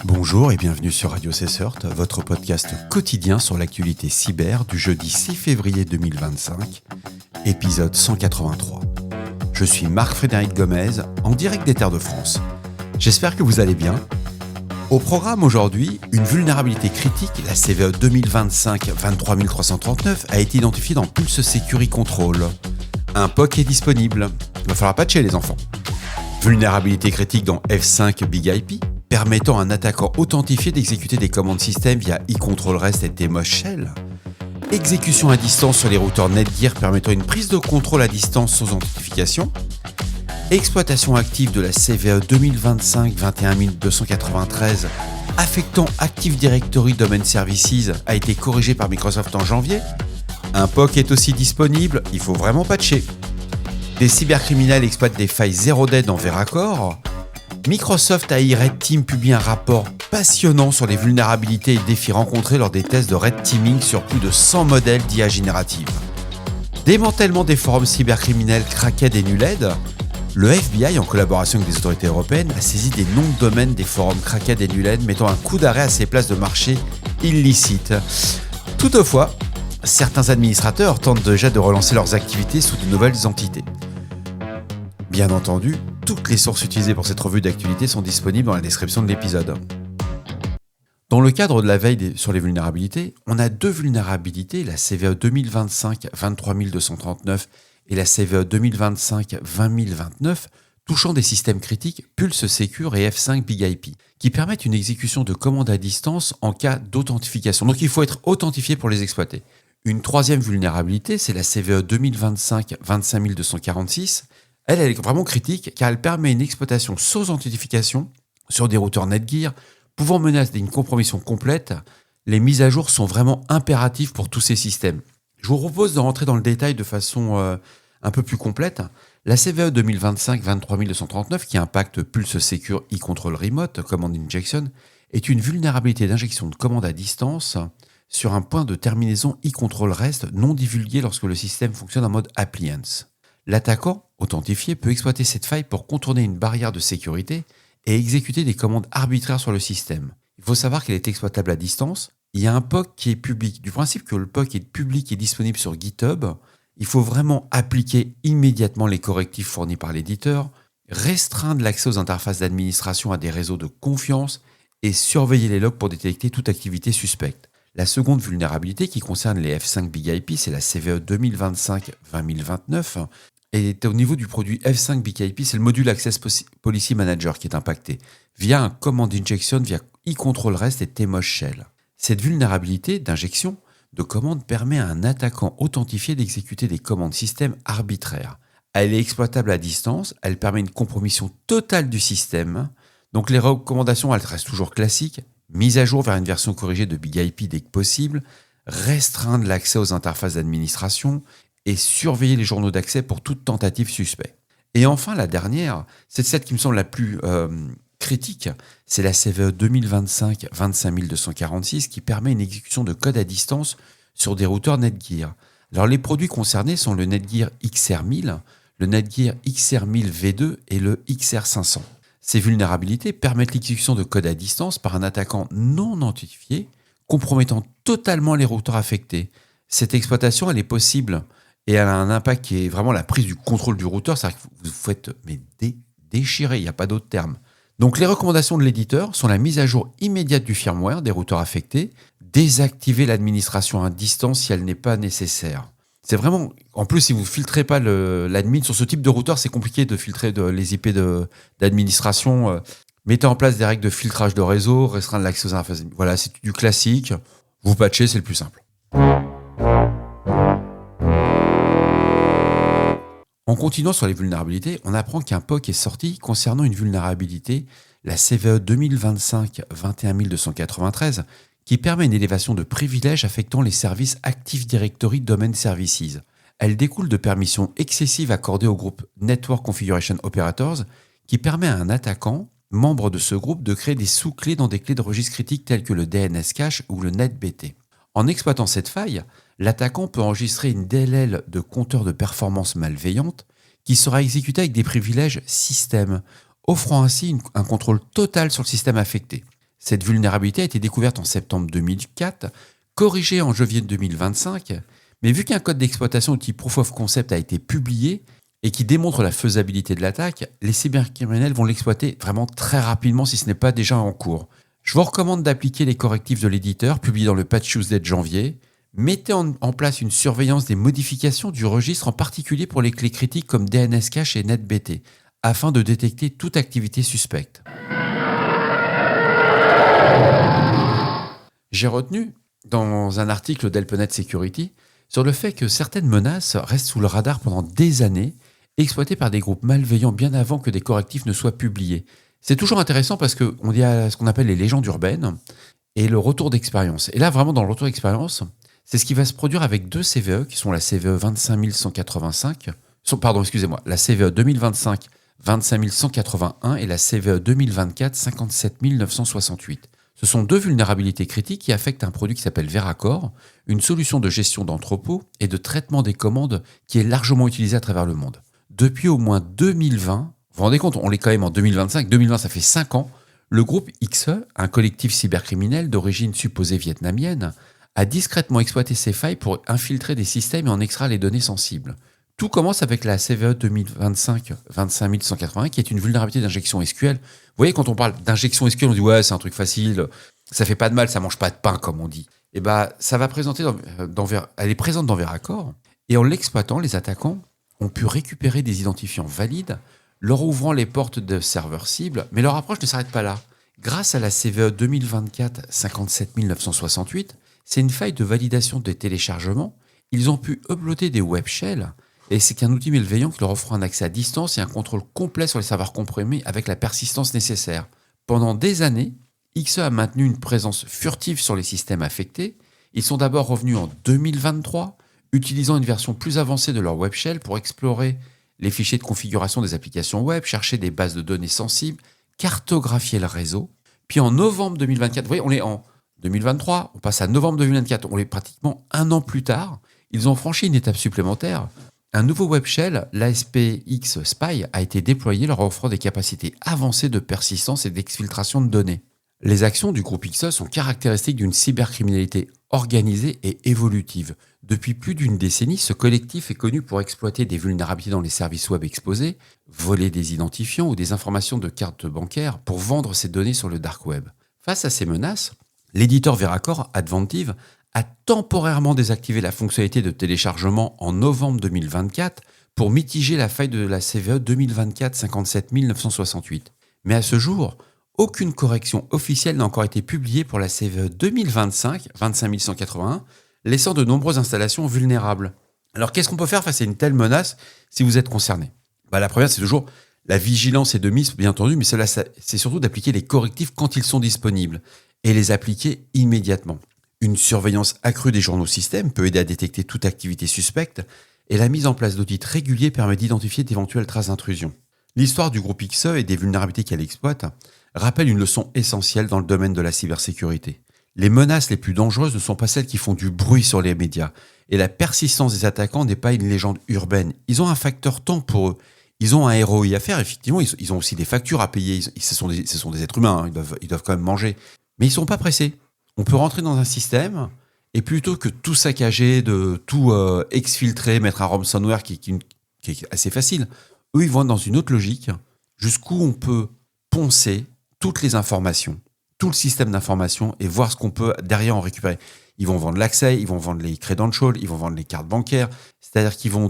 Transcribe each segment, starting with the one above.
Bonjour et bienvenue sur Radio CSERT, votre podcast quotidien sur l'actualité cyber du jeudi 6 février 2025, épisode 183. Je suis Marc-Frédéric Gomez, en direct des terres de France. J'espère que vous allez bien. Au programme aujourd'hui, une vulnérabilité critique, la CVE 2025-23339, a été identifiée dans Pulse Security Control. Un POC est disponible. Il va falloir patcher les enfants. Vulnérabilité critique dans F5 Big IP, permettant à un attaquant authentifié d'exécuter des commandes système via eControl-REST et TMOS Shell. Exécution à distance sur les routeurs Netgear permettant une prise de contrôle à distance sans authentification. Exploitation active de la CVE 2025-21293 affectant Active Directory Domain Services a été corrigée par Microsoft en janvier. Un POC est aussi disponible, il faut vraiment patcher. Des cybercriminels exploitent des failles Zero Day dans Veracor. Microsoft AI Red Team publie un rapport passionnant sur les vulnérabilités et défis rencontrés lors des tests de Red Teaming sur plus de 100 modèles d'IA générative. Démantèlement des forums cybercriminels Cracked et Nuled. Le FBI, en collaboration avec des autorités européennes, a saisi des noms de domaine des forums Cracked et Nuled, mettant un coup d'arrêt à ces places de marché illicites. Toutefois, certains administrateurs tentent déjà de relancer leurs activités sous de nouvelles entités. Bien entendu, toutes les sources utilisées pour cette revue d'actualité sont disponibles dans la description de l'épisode. Dans le cadre de la veille sur les vulnérabilités, on a deux vulnérabilités, la CVE 2025-23239 et la CVE 2025-20029, touchant des systèmes critiques Pulse Secure et F5 Big IP, qui permettent une exécution de commandes à distance en cas d'authentification. Donc il faut être authentifié pour les exploiter. Une troisième vulnérabilité, c'est la CVE 2025-25246. Elle est vraiment critique car elle permet une exploitation sans authentification sur des routeurs Netgear, pouvant mener à une compromission complète. Les mises à jour sont vraiment impératives pour tous ces systèmes. Je vous propose de rentrer dans le détail de façon un peu plus complète. La CVE 2025-23239, qui impacte Pulse Secure eControl Remote Command Injection, est une vulnérabilité d'injection de commandes à distance sur un point de terminaison eControl-REST non divulgué lorsque le système fonctionne en mode appliance. L'attaquant, authentifié, peut exploiter cette faille pour contourner une barrière de sécurité et exécuter des commandes arbitraires sur le système. Il faut savoir qu'elle est exploitable à distance. Il y a un POC qui est public. Du principe que le POC est public et disponible sur GitHub, il faut vraiment appliquer immédiatement les correctifs fournis par l'éditeur, restreindre l'accès aux interfaces d'administration à des réseaux de confiance et surveiller les logs pour détecter toute activité suspecte. La seconde vulnérabilité qui concerne les F5 Big IP, c'est la CVE 2025-20029. Et au niveau du produit F5 Big IP, c'est le module Access Policy Manager qui est impacté, via un command injection via eControl-REST et TMOS Shell. Cette vulnérabilité d'injection de commandes permet à un attaquant authentifié d'exécuter des commandes système arbitraires. Elle est exploitable à distance, elle permet une compromission totale du système. Donc les recommandations, elles restent toujours classiques. Mise à jour vers une version corrigée de Big IP dès que possible, restreindre l'accès aux interfaces d'administration et surveiller les journaux d'accès pour toute tentative suspecte. Et enfin, la dernière, c'est celle qui me semble la plus critique, c'est la CVE 2025-25246 qui permet une exécution de code à distance sur des routeurs Netgear. Alors les produits concernés sont le Netgear XR1000, le Netgear XR1000 V2 et le XR500. Ces vulnérabilités permettent l'exécution de code à distance par un attaquant non notifié, compromettant totalement les routeurs affectés. Cette exploitation, elle est possible et elle a un impact qui est vraiment la prise du contrôle du routeur, c'est-à-dire que vous faites déchirer, il n'y a pas d'autre terme. Donc les recommandations de l'éditeur sont la mise à jour immédiate du firmware des routeurs affectés, désactiver l'administration à distance si elle n'est pas nécessaire. C'est vraiment, en plus si vous ne filtrez pas l'admin sur ce type de routeur, c'est compliqué de filtrer les IP d'administration. Mettez en place des règles de filtrage de réseau, restreindre l'accès aux interfaces. Voilà, c'est du classique. Vous patchez, c'est le plus simple. En continuant sur les vulnérabilités, on apprend qu'un POC est sorti concernant une vulnérabilité, la CVE 2025-21293, qui permet une élévation de privilèges affectant les services Active Directory Domain Services. Elle découle de permissions excessives accordées au groupe Network Configuration Operators, qui permet à un attaquant, membre de ce groupe, de créer des sous-clés dans des clés de registre critiques telles que le DNS Cache ou le NetBT. En exploitant cette faille, l'attaquant peut enregistrer une DLL de compteur de performance malveillante qui sera exécutée avec des privilèges système, offrant ainsi un contrôle total sur le système affecté. Cette vulnérabilité a été découverte en septembre 2004, corrigée en janvier 2025, mais vu qu'un code d'exploitation de type Proof of Concept a été publié et qui démontre la faisabilité de l'attaque, les cybercriminels vont l'exploiter vraiment très rapidement si ce n'est pas déjà en cours. Je vous recommande d'appliquer les correctifs de l'éditeur publiés dans le Patch Tuesday de janvier. Mettez en place une surveillance des modifications du registre, en particulier pour les clés critiques comme DNS Cache et NetBT, afin de détecter toute activité suspecte. J'ai retenu, dans un article d'Helpnet Security, sur le fait que certaines menaces restent sous le radar pendant des années, exploitées par des groupes malveillants bien avant que des correctifs ne soient publiés. C'est toujours intéressant parce qu'on y a ce qu'on appelle les légendes urbaines et le retour d'expérience. Et là, vraiment, dans le retour d'expérience, c'est ce qui va se produire avec deux CVE, qui sont la CVE 25185, la CVE 2025 25181 et la CVE 2024 57968. Ce sont deux vulnérabilités critiques qui affectent un produit qui s'appelle Veracore, une solution de gestion d'entrepôt et de traitement des commandes qui est largement utilisée à travers le monde. Depuis au moins 2020, vous vous rendez compte, on est quand même en 2025, 2020 ça fait 5 ans, le groupe XE, un collectif cybercriminel d'origine supposée vietnamienne, a discrètement exploité ces failles pour infiltrer des systèmes et en extraire les données sensibles. Tout commence avec la CVE 2025 25181 qui est une vulnérabilité d'injection SQL. Vous voyez, quand on parle d'injection SQL, on dit ouais, c'est un truc facile, ça fait pas de mal, ça mange pas de pain, comme on dit. Et ça va présenter elle est présente dans Veracore, et en l'exploitant, les attaquants ont pu récupérer des identifiants valides, leur ouvrant les portes de serveurs cibles, mais leur approche ne s'arrête pas là. Grâce à la CVE 2024 57968, c'est une faille de validation des téléchargements, ils ont pu uploader des web shells. Et c'est qu'un outil malveillant qui leur offre un accès à distance et un contrôle complet sur les serveurs comprimés avec la persistance nécessaire. Pendant des années, XE a maintenu une présence furtive sur les systèmes affectés. Ils sont d'abord revenus en 2023, utilisant une version plus avancée de leur web shell pour explorer les fichiers de configuration des applications web, chercher des bases de données sensibles, cartographier le réseau. Puis en novembre 2024, vous voyez, on est en 2023, on passe à novembre 2024, on est pratiquement un an plus tard, ils ont franchi une étape supplémentaire. Un nouveau web shell, l'ASPX Spy, a été déployé leur offrant des capacités avancées de persistance et d'exfiltration de données. Les actions du groupe XE sont caractéristiques d'une cybercriminalité organisée et évolutive. Depuis plus d'une décennie, ce collectif est connu pour exploiter des vulnérabilités dans les services web exposés, voler des identifiants ou des informations de cartes bancaires pour vendre ces données sur le dark web. Face à ces menaces, l'éditeur Veracore, Adventive, a temporairement désactivé la fonctionnalité de téléchargement en novembre 2024 pour mitiger la faille de la CVE 2024 57968. Mais à ce jour, aucune correction officielle n'a encore été publiée pour la CVE 2025 25181, laissant de nombreuses installations vulnérables. Alors qu'est-ce qu'on peut faire face à une telle menace si vous êtes concerné ? La première, c'est toujours la vigilance et de mise, bien entendu, mais c'est surtout d'appliquer les correctifs quand ils sont disponibles et les appliquer immédiatement. Une surveillance accrue des journaux systèmes peut aider à détecter toute activité suspecte et la mise en place d'audits réguliers permet d'identifier d'éventuelles traces d'intrusion. L'histoire du groupe XE et des vulnérabilités qu'elle exploite rappelle une leçon essentielle dans le domaine de la cybersécurité. Les menaces les plus dangereuses ne sont pas celles qui font du bruit sur les médias et la persistance des attaquants n'est pas une légende urbaine. Ils ont un facteur temps pour eux. Ils ont un ROI à faire, effectivement, ils ont aussi des factures à payer. Ce sont des êtres humains, hein. Ils doivent quand même manger. Mais ils ne sont pas pressés. On peut rentrer dans un système et plutôt que tout saccager, de tout exfiltrer, mettre un ransomware qui est assez facile, eux, ils vont dans une autre logique jusqu'où on peut poncer toutes les informations, tout le système d'information et voir ce qu'on peut derrière en récupérer. Ils vont vendre l'accès, ils vont vendre les credentials, ils vont vendre les cartes bancaires, c'est-à-dire qu'ils vont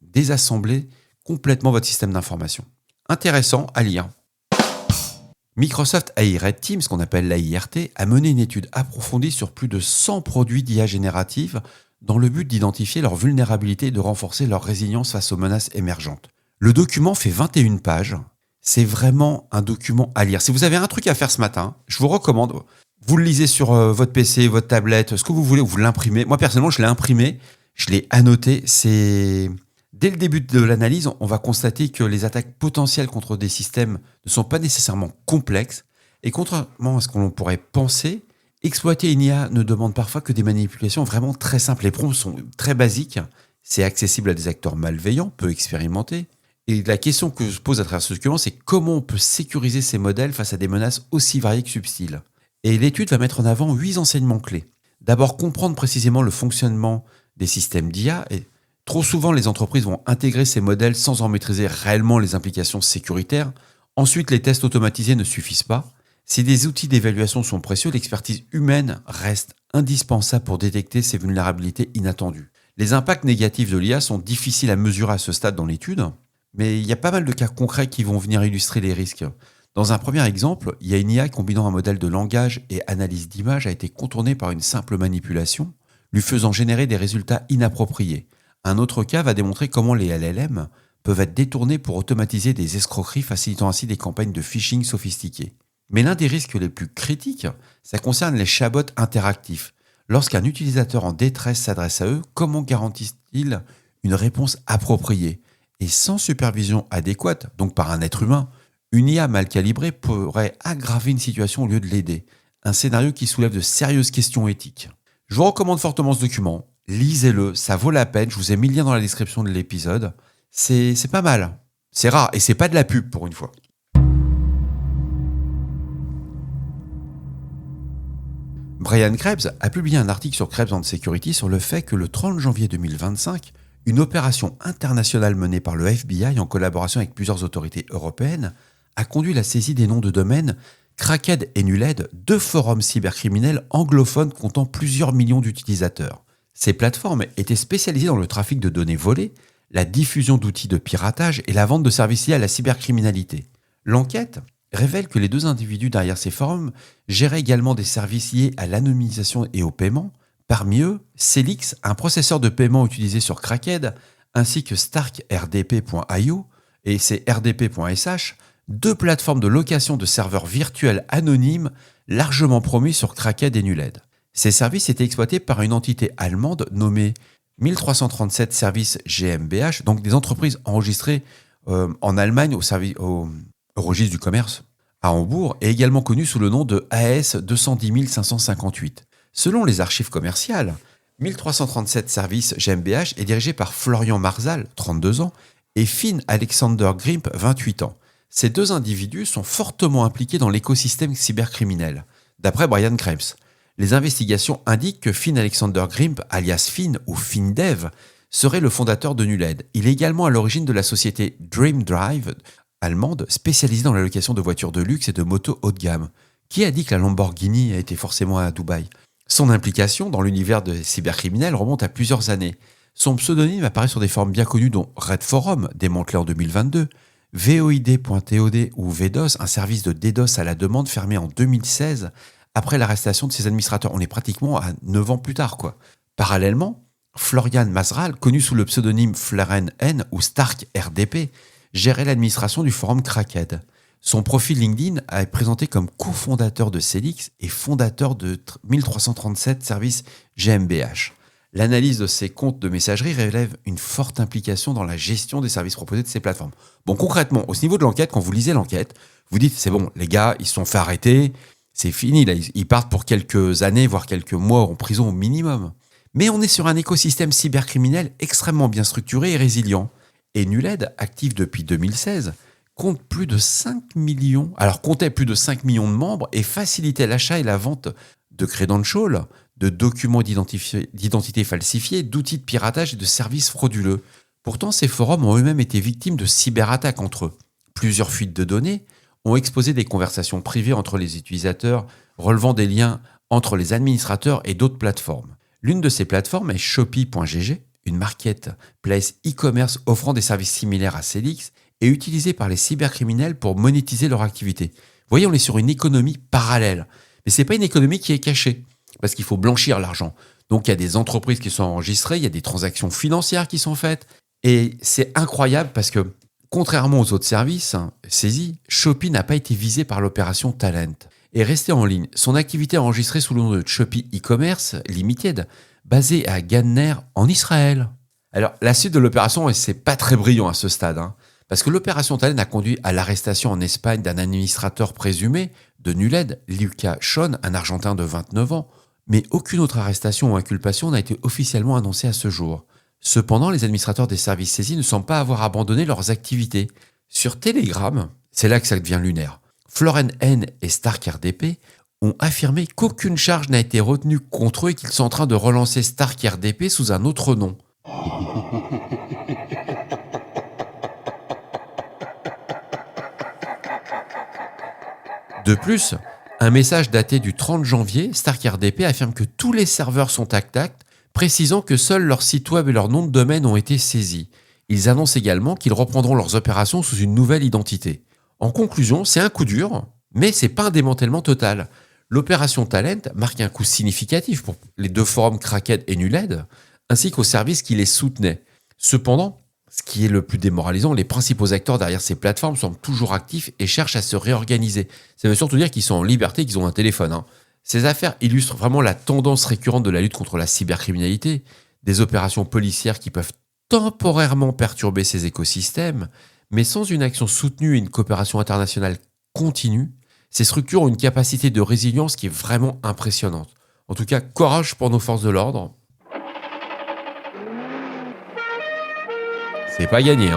désassembler complètement votre système d'information. Intéressant à lire. Microsoft AI Red Team, ce qu'on appelle l'AIRT, a mené une étude approfondie sur plus de 100 produits d'IA générative dans le but d'identifier leurs vulnérabilités et de renforcer leur résilience face aux menaces émergentes. Le document fait 21 pages. C'est vraiment un document à lire. Si vous avez un truc à faire ce matin, je vous recommande, vous le lisez sur votre PC, votre tablette, ce que vous voulez, vous l'imprimez. Moi, personnellement, je l'ai imprimé, je l'ai annoté. Dès le début de l'analyse, on va constater que les attaques potentielles contre des systèmes ne sont pas nécessairement complexes et contrairement à ce qu'on pourrait penser, exploiter une IA ne demande parfois que des manipulations vraiment très simples. Les prompts sont très basiques, c'est accessible à des acteurs malveillants, peu expérimentés Et la question que je pose à travers ce document, c'est comment on peut sécuriser ces modèles face à des menaces aussi variées que subtiles. Et l'étude va mettre en avant 8 enseignements clés. D'abord, comprendre précisément le fonctionnement des systèmes d'IA. Et trop souvent, les entreprises vont intégrer ces modèles sans en maîtriser réellement les implications sécuritaires. Ensuite, les tests automatisés ne suffisent pas. Si des outils d'évaluation sont précieux, l'expertise humaine reste indispensable pour détecter ces vulnérabilités inattendues. Les impacts négatifs de l'IA sont difficiles à mesurer à ce stade dans l'étude, mais il y a pas mal de cas concrets qui vont venir illustrer les risques. Dans un premier exemple, il y a une IA combinant un modèle de langage et analyse d'image a été contournée par une simple manipulation, lui faisant générer des résultats inappropriés. Un autre cas va démontrer comment les LLM peuvent être détournés pour automatiser des escroqueries, facilitant ainsi des campagnes de phishing sophistiquées. Mais l'un des risques les plus critiques, ça concerne les chatbots interactifs. Lorsqu'un utilisateur en détresse s'adresse à eux, comment garantissent-ils une réponse appropriée? Et sans supervision adéquate, donc par un être humain, une IA mal calibrée pourrait aggraver une situation au lieu de l'aider. Un scénario qui soulève de sérieuses questions éthiques. Je vous recommande fortement ce document. Lisez-le, ça vaut la peine. Je vous ai mis le lien dans la description de l'épisode. C'est pas mal. C'est rare et c'est pas de la pub pour une fois. Brian Krebs a publié un article sur Krebs and Security sur le fait que le 30 janvier 2025, une opération internationale menée par le FBI en collaboration avec plusieurs autorités européennes a conduit à la saisie des noms de domaine Cracked et Nuled, 2 forums cybercriminels anglophones comptant plusieurs millions d'utilisateurs. Ces plateformes étaient spécialisées dans le trafic de données volées, la diffusion d'outils de piratage et la vente de services liés à la cybercriminalité. L'enquête révèle que les 2 individus derrière ces forums géraient également des services liés à l'anonymisation et au paiement. Parmi eux, Celix, un processeur de paiement utilisé sur Cracked, ainsi que StarkRDP.io et RDP.sh, 2 plateformes de location de serveurs virtuels anonymes largement promis sur Cracked et Nuled. Ces services étaient exploités par une entité allemande nommée 1337 Services GmbH, donc des entreprises enregistrées en Allemagne au registre du commerce à Hambourg, et également connues sous le nom de AS 210 558. Selon les archives commerciales, 1337 Services GmbH est dirigé par Florian Marzal, 32 ans, et Finn Alexander Grimp, 28 ans. Ces 2 individus sont fortement impliqués dans l'écosystème cybercriminel. D'après Brian Krebs, les investigations indiquent que Finn Alexander Grimp, alias Finn ou FinDev, serait le fondateur de Nuled. Il est également à l'origine de la société Dream Drive, allemande, spécialisée dans la location de voitures de luxe et de motos haut de gamme. Qui a dit que la Lamborghini a été forcément à Dubaï? Son implication dans l'univers des cybercriminels remonte à plusieurs années. Son pseudonyme apparaît sur des forums bien connus dont Red Forum, démantelé en 2022, VOID.TOD ou VDOS, un service de DDoS à la demande fermé en 2016 après l'arrestation de ses administrateurs. On est pratiquement à 9 ans plus tard, quoi. Parallèlement, Florian Marzal, connu sous le pseudonyme Flaren N ou Stark RDP, gérait l'administration du forum Cracked. Son profil LinkedIn est présenté comme cofondateur de Celix et fondateur de 1337 Services GmbH. L'analyse de ces comptes de messagerie révèle une forte implication dans la gestion des services proposés de ces plateformes. Bon, concrètement, au niveau de l'enquête, quand vous lisez l'enquête, vous dites, c'est bon, les gars, ils se sont fait arrêter, c'est fini, là, ils partent pour quelques années, voire quelques mois en prison au minimum. Mais on est sur un écosystème cybercriminel extrêmement bien structuré et résilient. Et Nuled, actif depuis 2016, comptait plus de 5 millions de membres et facilitait l'achat et la vente de credentials, de documents d'identité falsifiés, d'outils de piratage et de services frauduleux. Pourtant, ces forums ont eux-mêmes été victimes de cyberattaques entre eux. Plusieurs fuites de données ont exposé des conversations privées entre les utilisateurs relevant des liens entre les administrateurs et d'autres plateformes. L'une de ces plateformes est Shopee.gg, une marketplace e-commerce offrant des services similaires à Celix et utilisée par les cybercriminels pour monétiser leur activité. Vous voyez, on est sur une économie parallèle. Mais ce n'est pas une économie qui est cachée, parce qu'il faut blanchir l'argent. Donc il y a des entreprises qui sont enregistrées, il y a des transactions financières qui sont faites. Et c'est incroyable parce que, contrairement aux autres services saisis, Shopee n'a pas été visé par l'opération Talent et resté en ligne. Son activité est enregistrée sous le nom de Shopee e-commerce Limited, basée à Ganner en Israël. Alors la suite de l'opération, c'est pas très brillant à ce stade, parce que l'opération Talent a conduit à l'arrestation en Espagne d'un administrateur présumé de Nuled, Luca Schon, un Argentin de 29 ans, mais aucune autre arrestation ou inculpation n'a été officiellement annoncée à ce jour. Cependant, les administrateurs des services saisis ne semblent pas avoir abandonné leurs activités. Sur Telegram, c'est là que ça devient lunaire. Floren N et Stark RDP ont affirmé qu'aucune charge n'a été retenue contre eux et qu'ils sont en train de relancer Stark RDP sous un autre nom. De plus, un message daté du 30 janvier, Stark RDP affirme que tous les serveurs sont intacts, précisant que seuls leur site web et leur nom de domaine ont été saisis. Ils annoncent également qu'ils reprendront leurs opérations sous une nouvelle identité. En conclusion, c'est un coup dur, mais c'est pas un démantèlement total. L'opération Talent marque un coup significatif pour les deux forums Cracked et Nuled, ainsi qu'aux services qui les soutenaient. Cependant, ce qui est le plus démoralisant, les principaux acteurs derrière ces plateformes semblent toujours actifs et cherchent à se réorganiser. Ça veut surtout dire qu'ils sont en liberté et qu'ils ont un téléphone. Ces affaires illustrent vraiment la tendance récurrente de la lutte contre la cybercriminalité, des opérations policières qui peuvent temporairement perturber ces écosystèmes, mais sans une action soutenue et une coopération internationale continue, ces structures ont une capacité de résilience qui est vraiment impressionnante. En tout cas, courage pour nos forces de l'ordre. C'est pas gagné,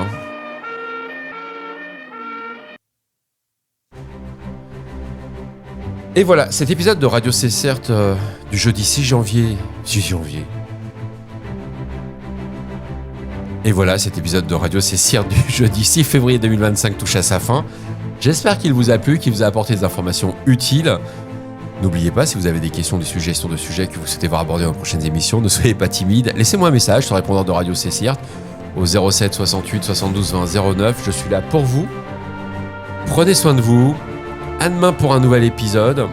Et voilà, cet épisode de Radio C-Cert du jeudi 6 janvier. Et voilà, cet épisode de Radio C-Cert du jeudi 6 février 2025 touche à sa fin. J'espère qu'il vous a plu, qu'il vous a apporté des informations utiles. N'oubliez pas, si vous avez des questions, des suggestions de sujets que vous souhaitez voir abordés dans les prochaines émissions, ne soyez pas timide. Laissez-moi un message sur le répondeur de Radio C-Cert au 07 68 72 20 09. Je suis là pour vous. Prenez soin de vous. À demain pour un nouvel épisode.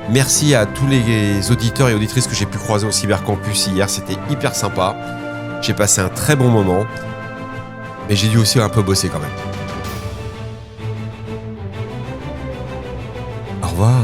Merci à tous les auditeurs et auditrices que j'ai pu croiser au Cybercampus hier. C'était hyper sympa. J'ai passé un très bon moment. Mais j'ai dû aussi un peu bosser quand même. Au revoir.